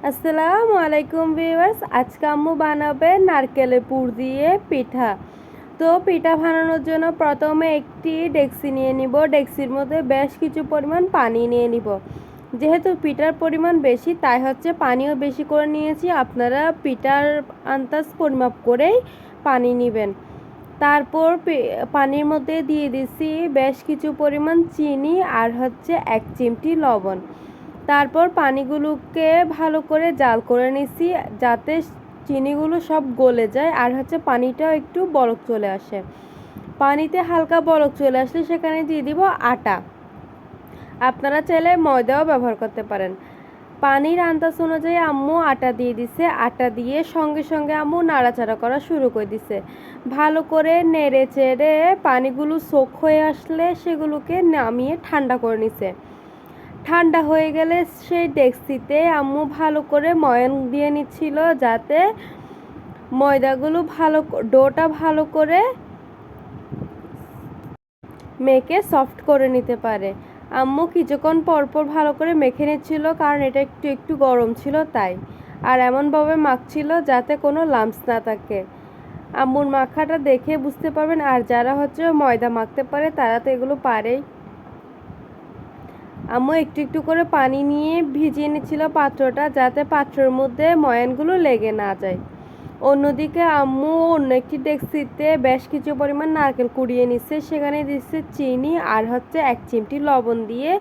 আসসালামু আলাইকুম ভিউয়ার্স, আজকে আম্মু বানাবে নারকেলের পুর দিয়ে পিঠা। তো পিঠা বানানোর জন্য প্রথমে একটি ডেকচি নিয়ে নিব। ডেকচির মধ্যে বেশ কিছু পরিমাণ পানি নিয়ে নিব। যেহেতু পিঠার পরিমাণ বেশি তাই পানিও বেশি করে নিয়েছি। আপনারা পিঠার আন্দাজ পরিমাপ করেই পানি নেবেন। তারপর পানির মধ্যে দিয়ে দিছি বেশ কিছু পরিমাণ চিনি আর 1 চিমটি লবণ। তারপর পানিগুলোকে ভালো করে জাল করে নিছি যাতে চিনিগুলো সব গলে যায় আর পানিটাও একটু বলক চলে আসে। পানিতে হালকা বলক চলে আসলে সেখানে দিয়ে দিব আটা। আপনারা চাইলে ময়দাও ব্যবহার করতে পারেন। পানির আন্দাজ অনুযায়ী আম্মু আটা দিয়ে দিছে। আটা দিয়ে সঙ্গে সঙ্গে আম্মু নাড়াচাড়া করা শুরু করে দিছে। ভালো করে নেড়ে চেড়ে পানিগুলো সোক হয়ে আসলে সেগুলোকে নামিয়ে ঠান্ডা করে নিছে। ঠান্ডা হয়ে গেলে সেই ডেকচিতে আম্মু ভালো করে ময়ান দিয়ে নিচ্ছিল যাতে ময়দাগুলো ডোটা ভালো করে মেখে সফট করে নিতে পারে। আম্মু কিছুক্ষণ পরপর ভালো করে মেখে নিচ্ছিল কারণ এটা একটু একটু গরম ছিল তাই। আর এমনভাবে মাখছিল যাতে কোনো লাম্পস না থাকে। আম্মুর মাখাটা দেখে বুঝতে পারবেন। আর যারা ময়দা মাখতে পারে তারা তো এগুলো পারেই। আম্মু একটু একটু করে পানি নিয়ে ভিজিয়ে নিচ্ছিল পাত্রটা যাতে পাত্রের মধ্যে ময়ানগুলো লেগে না যায়। অন্যদিকে আম্মু অন্য একটি ডেকচিতে বেশ কিছু পরিমাণ নারকেল কুড়িয়ে নিচ্ছে। সেখানে দিচ্ছে চিনি আর 1 চিমটি লবণ দিয়ে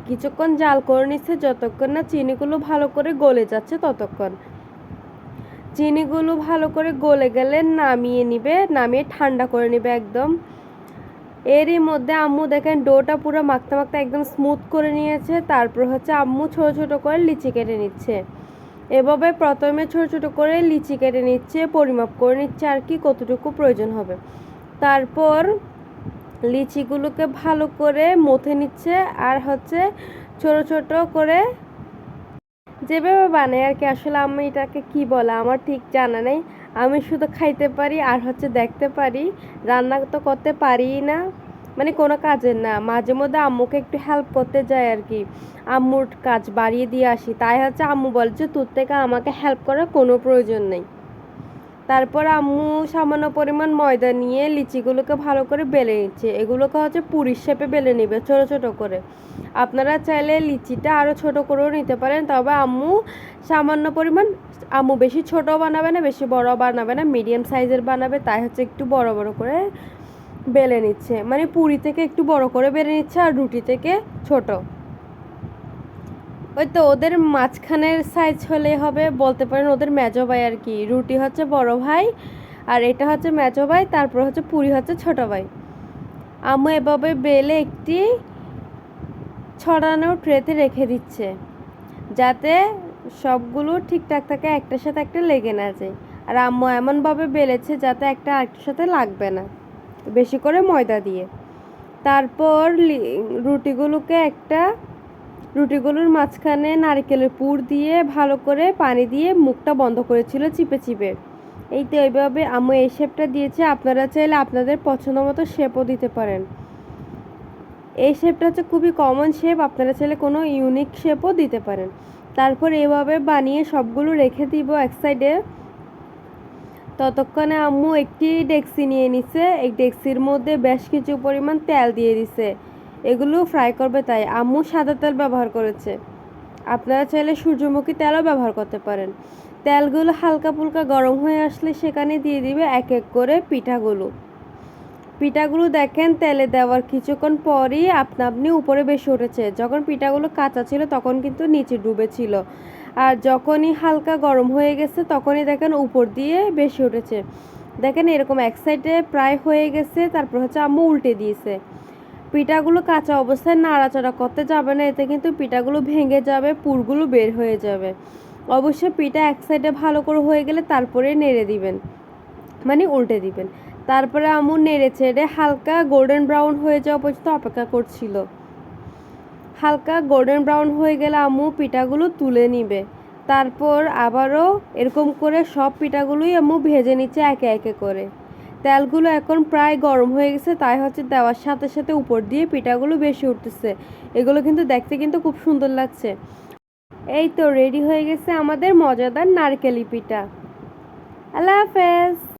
কিছুক্ষণ জাল করে নিচ্ছে যতক্ষণ না চিনিগুলো ভালো করে গলে যাচ্ছে ততক্ষণ। চিনিগুলো ভালো করে গলে গেলে নামিয়ে ঠান্ডা করে নিবে একদম। এরই মধ্যে আম্মু দেখেন ডোটা পুরো মাখতে মাখতে একদম স্মুথ করে নিয়েছে। তারপর আম্মু ছোট ছোট করে লিচি কেটে নিচ্ছে। এভাবে প্রথমে ছোট ছোট করে লিচি কেটে নিচ্ছে, পরিমাপ করে নিচ্ছে আর কি কতটুকু প্রয়োজন হবে। তারপর লিচিগুলোকে ভালো করে মথে নিচ্ছে আর ছোট ছোট করে যেভাবে বানাই আর কি। আসলে আমি এটাকে কি বলে আমার ঠিক জানা নেই। আমি শুধু খাইতে পারি আর দেখতে পারি, রান্না তো করতে পারি না, মানে কোনো কাজের না। মাঝে মধ্যে আম্মুকে একটু হেল্প করতে যাই আর কি, আম্মুর কাজ বাড়িয়ে দিয়ে আসি। তাই আম্মু বলে যে তোর থেকে আমাকে হেল্প করার কোনো প্রয়োজন নেই। তারপর আম্মু সামান্য পরিমাণ ময়দা নিয়ে লিচিগুলোকে ভালো করে বেলে নিচ্ছে। এগুলোকে পুরির শেপে বেলে নেবে ছোট ছোট করে। আপনারা চাইলে লিচিটা আরও ছোট করেও নিতে পারেন, তবে আম্মু সামান্য পরিমাণ, আম্মু বেশি ছোটও বানাবে না বেশি বড় বানাবে না, মিডিয়াম সাইজের বানাবে। তাই একটু বড় বড় করে বেলে নিচ্ছে, মানে পুরি থেকে একটু বড় করে বেলে নিচ্ছে আর রুটি থেকে ছোট। ওই তো ওদের মাঝখানের সাইজ হলে হবে, বলতে পারেন ওদের মেজো ভাই আর কি। রুটি বড় ভাই আর এটা মেজো ভাই, তারপর পুরি ছোট ভাই। আম্মু এভাবে বেলে একটি ছড়ানো ট্রেতে রেখে দিচ্ছে যাতে সবগুলো ঠিকঠাক থাকে, একটার সাথে একটা লেগে না যায়। আর আম্মু এমনভাবে বেলেছে যাতে একটা আরেকটার সাথে লাগবে না, বেশি করে ময়দা দিয়ে। তারপর রুটিগুলোর মাঝখানে নারকেলের পুর দিয়ে ভালো করে পানি দিয়ে মুখটা বন্ধ করেছিল চিপে চিপে। এই তো এইভাবে আম্মু এই শেপটা দিয়েছে। আপনারা চাইলে আপনাদের পছন্দ মতো শেপও দিতে পারেন। এই শেপটা খুবই কমন শেপ, আপনারা চাইলে কোনো ইউনিক শেপও দিতে পারেন। তারপর এভাবে বানিয়ে সবগুলো রেখে দিব এক সাইডে। ততক্ষণে আম্মু একটি ডেকচি নিয়ে নিছে। এই ডেকচির মধ্যে বেশ কিছু পরিমাণ তেল দিয়ে দিছে। এগুলো ফ্রাই করবে তাই আম্মু সাদা তেল ব্যবহার করেছে। আপনারা চাইলে সূর্যমুখী তেলও ব্যবহার করতে পারেন। তেলগুলো হালকা ফুলকা গরম হয়ে আসলে সেখানে দিয়ে দিবে এক এক করে পিঠাগুলো দেখেন তেলে দেওয়ার কিছুক্ষণ পরই আপনি উপরে বেশি উঠেছে। যখন পিঠাগুলো কাঁচা ছিল তখন কিন্তু নিচে ডুবেছিল, আর যখনই হালকা গরম হয়ে গেছে তখনই দেখেন উপর দিয়ে বেশি উঠেছে। দেখেন এরকম এক সাইডে প্রায় হয়ে গেছে। তারপর আম্মু উল্টে দিয়েছে। পিঠাগুলো কাঁচা অবস্থায় নাড়াচাড়া করতে যাবে না, এতে কিন্তু পিঠাগুলো ভেঙে যাবে, পুরগুলো বের হয়ে যাবে। অবশ্যই পিঠা এক সাইডে ভালো করে হয়ে গেলে তারপরে নেড়ে দিবেন, মানে উল্টে দিবেন। তারপরে আম্মু নেড়ে চেড়ে হালকা গোল্ডেন ব্রাউন হয়ে যাওয়া পর্যন্ত অপেক্ষা করছিল। হালকা গোল্ডেন ব্রাউন হয়ে গেলে আম্মু পিঠাগুলো তুলে নিবে। তারপর আবারও এরকম করে সব পিঠাগুলোই আম্মু ভেজে নিচ্ছে একে একে করে। তেলগুলো এখন প্রায় গরম হয়ে গেছে, তাই দেওয়ার সাথে সাথে উপর দিয়ে পিঠাগুলো বেশি উঠতেছে। এগুলো কিন্তু দেখতে কিন্তু খুব সুন্দর লাগছে। এই তো রেডি হয়ে গেছে আমাদের মজাদার নারকেলি পিঠা। আল্লাহ হাফেজ।